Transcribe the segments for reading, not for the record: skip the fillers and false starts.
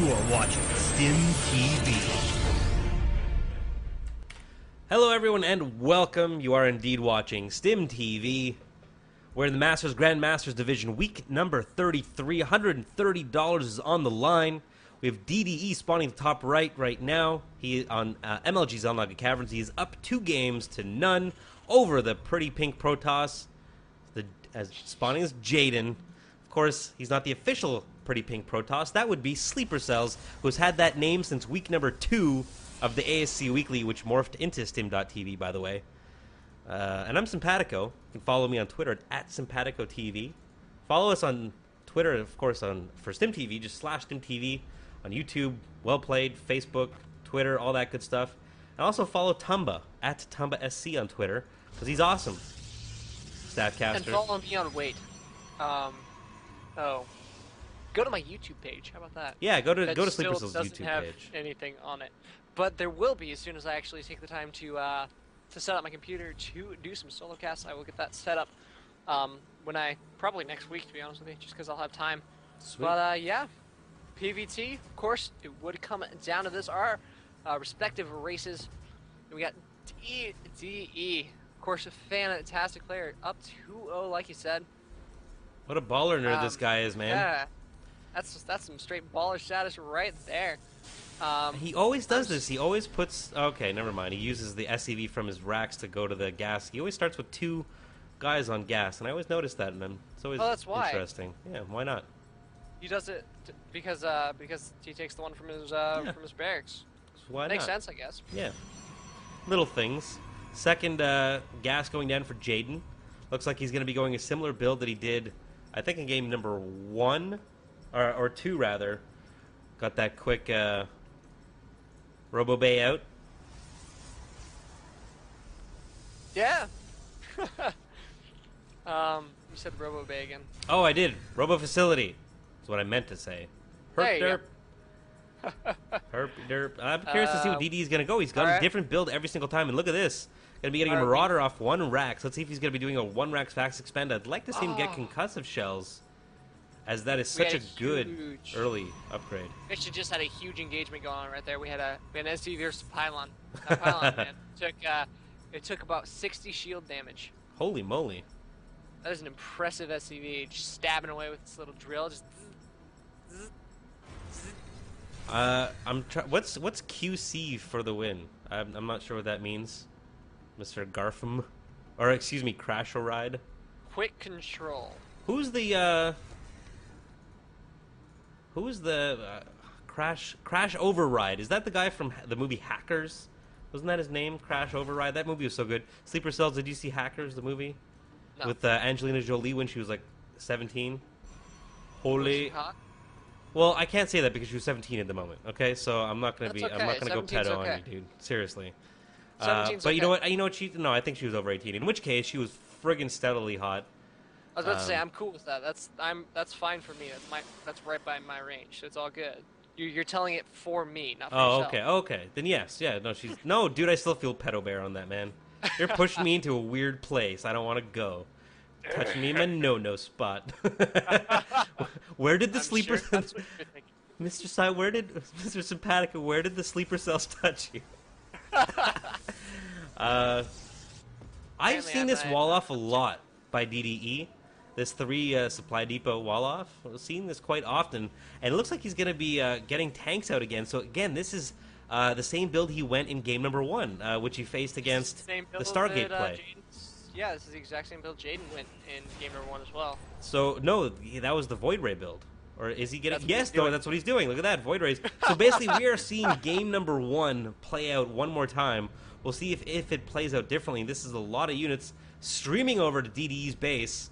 You are watching Stim TV. Hello everyone and welcome. You are indeed watching Stim TV. We're in the Masters Grandmasters Division, week number 33. $130 is on the line. We have DDE spawning at the top right now. He on MLG's Unlocked Caverns. He is up 2 games to none over the pretty pink Protoss. As spawning is Jaden. Of course, he's not the official pretty pink Protoss. That would be Sleeper Cells, who has had that name since week number 2 of the ASC Weekly, which morphed into Stim.tv, by the way. And I'm Simpatico. You can follow me on Twitter at SimpaticoTV. Follow us on Twitter, of course, for StimTV, just /StimTV. On YouTube, Well Played, Facebook, Twitter, all that good stuff. And also follow Tumba, at TumbaSC on Twitter, because he's awesome. Staffcaster. And follow me on Wait. Go to my YouTube page. How about that? Yeah, go to Sleeper Cell's doesn't YouTube have page. anything on it, but there will be as soon as I actually take the time to set up my computer to do some solo casts. I will get that set up probably next week, to be honest with you, just because I'll have time. Sweet. But yeah, PVT, of course, it would come down to this. Our respective races. We got DDE, of course, a fantastic player, up 2-0, like you said. What a baller nerd this guy is, man. Yeah, that's some straight baller status right there. He always does this. He always puts... Okay, never mind. He uses the SCV from his racks to go to the gas. He always starts with 2 guys on gas, and I always notice that, and it's always that's why. interesting. Yeah, why not? He does it because he takes the one from his barracks. So why Makes not? sense, I guess. Yeah. Little things. Second gas going down for Jaden. Looks like he's going to be going a similar build that he did, I think, in game number 1, or 2 rather. Got that quick Robo Bay out. Yeah. You said Robo Bay again. Oh, I did. Robo Facility. That's what I meant to say. There you Herp derp. Herp derp. I'm curious to see what DD is going to go. He's got a different build every single time. And look at this. Going to be getting a Marauder off 1 rack. So let's see if he's going to be doing a 1 rack Fax Expend. I'd like to see him get concussive shells, as that is such a good early upgrade. We actually just had a huge engagement going on right there. We had an SCV versus Pylon. That Pylon, man, it took about 60 shield damage. Holy moly. That is an impressive SCV, just stabbing away with this little drill. Just. What's QC for the win? I'm not sure what that means, Mr. Garfum, or excuse me, Crash Ride. Quick control. Who's the Crash Override? Is that the guy from the movie Hackers? Wasn't that his name? Crash Override. That movie was so good. Sleeper Cells. Did you see Hackers, the movie? No. With Angelina Jolie when she was like 17. Holy. Was she hot? Well, I can't say that because she was 17 at the moment. Okay, so I'm not gonna That's I'm not gonna go 17's pedo okay. on you, dude. Seriously. 17's but you know okay. what? You know what? No, I think she was over 18. In which case, she was friggin' steadily hot. I was about to say I'm cool with that. That's fine for me. That's right by my range. So it's all good. You're telling it for me, not for yourself. Okay. Then yes, yeah. No, dude. I still feel pedo bear on that, man. You're pushing me into a weird place. I don't want to go. Touching me in my no spot. Where did the sleeper? Sure that's what you're thinking. Mr. Mr. Simpatico? Where did the sleeper cells touch you? I've seen this wall off a lot by DDE. This 3 supply depot wall off. I've seen this quite often, and it looks like he's going to be getting tanks out again. So again, this is the same build he went in game number 1, which he faced against the Stargate play. Yeah, this is the exact same build Jaden went in game number 1 as well. So no, that was the Void Ray build. Or is he getting? Yes, no, that's what he's doing. Look at that, Void Rays. So basically, we are seeing game number 1 play out one more time. We'll see if it plays out differently. This is a lot of units streaming over to DDE's base.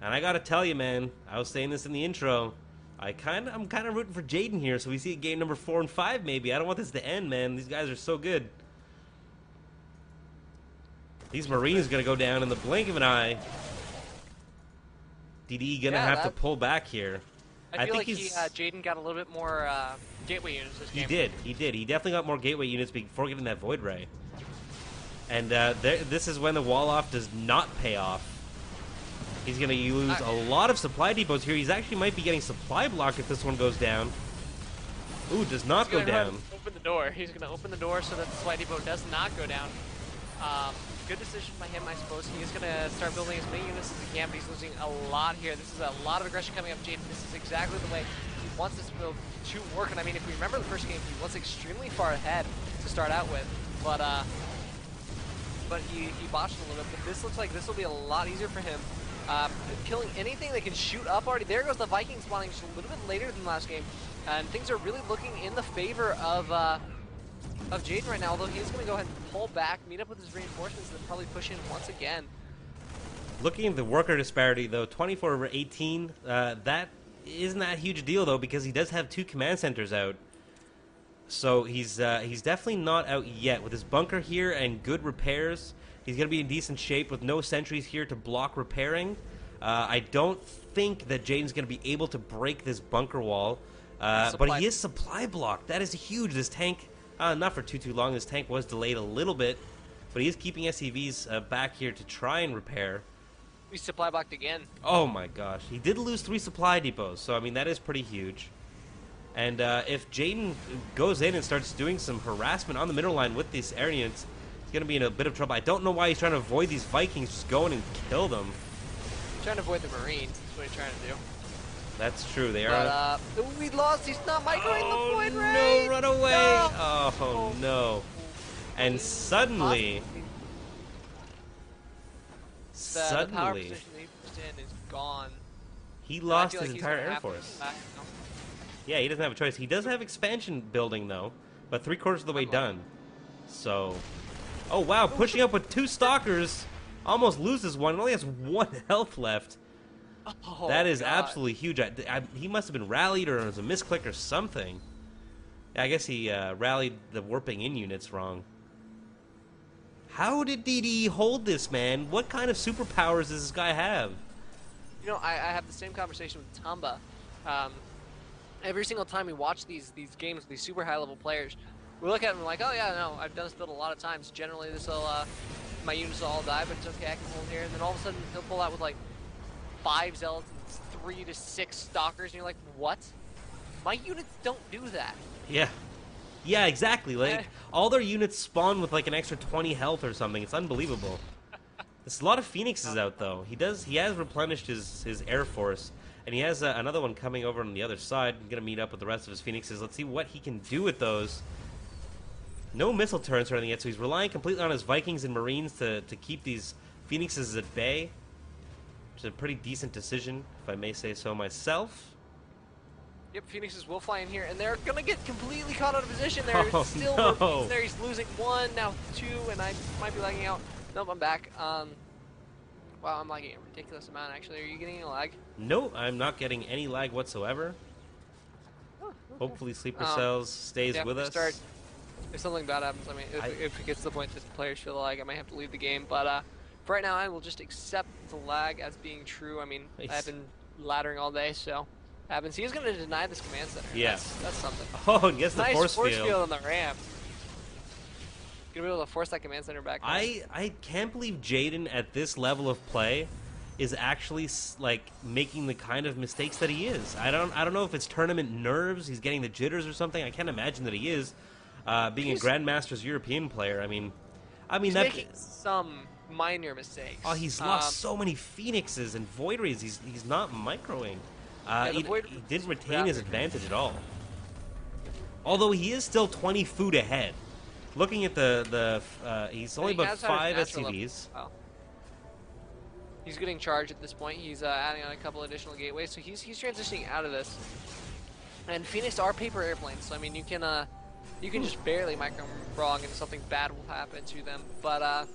And I gotta tell you, man, I was saying this in the intro. I'm kind of rooting for Jaden here, so we see game number 4 and 5 maybe. I don't want this to end, man. These guys are so good. These Marines gonna go down in the blink of an eye. DDE gonna have to pull back here. I feel like Jaden got a little bit more gateway units this game. He did. He definitely got more gateway units before getting that Void Ray. And this is when the wall off does not pay off. He's going to use a lot of supply depots here. He's actually might be getting supply block if this one goes down. Ooh, does not go He's gonna down. open the door. He's going to open the door so that the Sweaty Boat does not go down. Good decision by him, I suppose. He is going to start building as many units as he can, but he's losing a lot here. This is a lot of aggression coming up, Jaden. This is exactly the way he wants this build to work. And I mean, if we remember the first game, he was extremely far ahead to start out with. But he botched a little bit. But this looks like this will be a lot easier for him. Killing anything that can shoot up already. There goes the Viking spawning just a little bit later than last game. And things are really looking in the favor of Jaden right now, although he's going to go ahead and pull back, meet up with his reinforcements, and then probably push in once again. Looking at the worker disparity, though, 24/18, that isn't that huge a deal, though, because he does have 2 command centers out. So he's definitely not out yet. With his bunker here and good repairs, he's going to be in decent shape with no sentries here to block repairing. I don't think that Jaden's going to be able to break this bunker wall, but he is supply blocked. That is huge. This tank, not for too long, this tank was delayed a little bit, but he is keeping SCVs back here to try and repair. He's supply blocked again. Oh my gosh. He did lose 3 supply depots, so I mean, that is pretty huge. And if Jaden goes in and starts doing some harassment on the middle line with these air units, he's going to be in a bit of trouble. I don't know why he's trying to avoid these Vikings, just going and kill them. Trying to avoid the Marines, that's what he's trying to do. That's true, they are. But we lost, he's not microing the Void Ray! No, run away! No. Oh no. And suddenly... The power position he was in is gone. He lost his entire air force. Yeah, he doesn't have a choice. He does have expansion building, though, but 3/4 of the way done. So... Oh, wow, pushing up with 2 stalkers. Almost loses one. Only has 1 health left. Oh, that is God. absolutely huge. He must have been rallied, or it was a misclick or something. I guess he rallied the warping in units wrong. How did DDE hold this, man? What kind of superpowers does this guy have? You know, I have the same conversation with Tamba. Every single time we watch these games with these super high-level players, we look at them like, oh yeah, no, I've done this build a lot of times. Generally, this will my units will all die, but it's okay, I can hold here. And then all of a sudden, he'll pull out with like 5 zealots and 3 to 6 stalkers, and you're like, what? My units don't do that. Yeah. Yeah, exactly. Like, all their units spawn with like an extra 20 health or something. It's unbelievable. There's a lot of Phoenixes out, though. He has replenished his air force, and he has another one coming over on the other side. He's going to meet up with the rest of his Phoenixes. Let's see what he can do with those. No missile turrets or anything yet, so he's relying completely on his Vikings and Marines to keep these Phoenixes at bay. Which is a pretty decent decision, if I may say so myself. Yep, Phoenixes will fly in here, and they're going to get completely caught out of position. There Oh, still no. Marines there. He's losing 1, now 2, and I might be lagging out. Nope, I'm back. Wow, I'm lagging a ridiculous amount, actually. Are you getting any lag? No, I'm not getting any lag whatsoever. Oh, okay. Hopefully Sleeper Cells stays with us. If something bad happens, I mean, if it gets to the point that the players feel the lag, I might have to leave the game. But for right now, I will just accept the lag as being true. I mean, Nice. I've been laddering all day, so happens. He's going to deny this command center. Yeah. That's something. Oh, and gets the Nice force force field. field on the ramp. Gonna be able to force that command center back. I can't believe Jaden at this level of play is actually like making the kind of mistakes that he is. I don't know if it's tournament nerves, he's getting the jitters or something. I can't imagine that he is. Being a Grandmasters European player, I mean he's that making some minor mistakes. Oh, he's lost so many Phoenixes and Void Rays. He's not microing. He didn't retain his advantage at all. Although he is still 20 food ahead. Looking at he's only about 5 SCVs. Wow. He's getting charged at this point. He's adding on a couple additional gateways, so he's transitioning out of this. And Phoenix are paper airplanes, so I mean you can just barely micro wrong and something bad will happen to them. But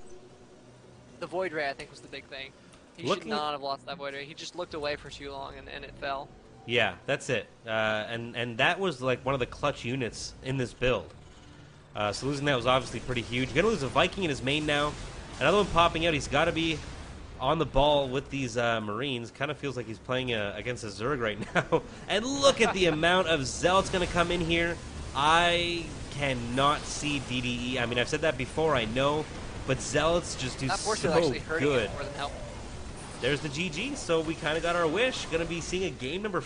the Void Ray I think was the big thing. He should not have lost that Void Ray. He just looked away for too long and it fell. Yeah, that's it. And that was like one of the clutch units in this build. So losing that was obviously pretty huge. You're gonna lose a Viking in his main now. Another one popping out. He's got to be on the ball with these Marines. Kind of feels like he's playing against a Zerg right now. And look at the amount of Zealots going to come in here. I cannot see DDE. I mean, I've said that before, I know. But Zealots just do so good. More than help. There's the GG. So we kind of got our wish. Going to be seeing a game number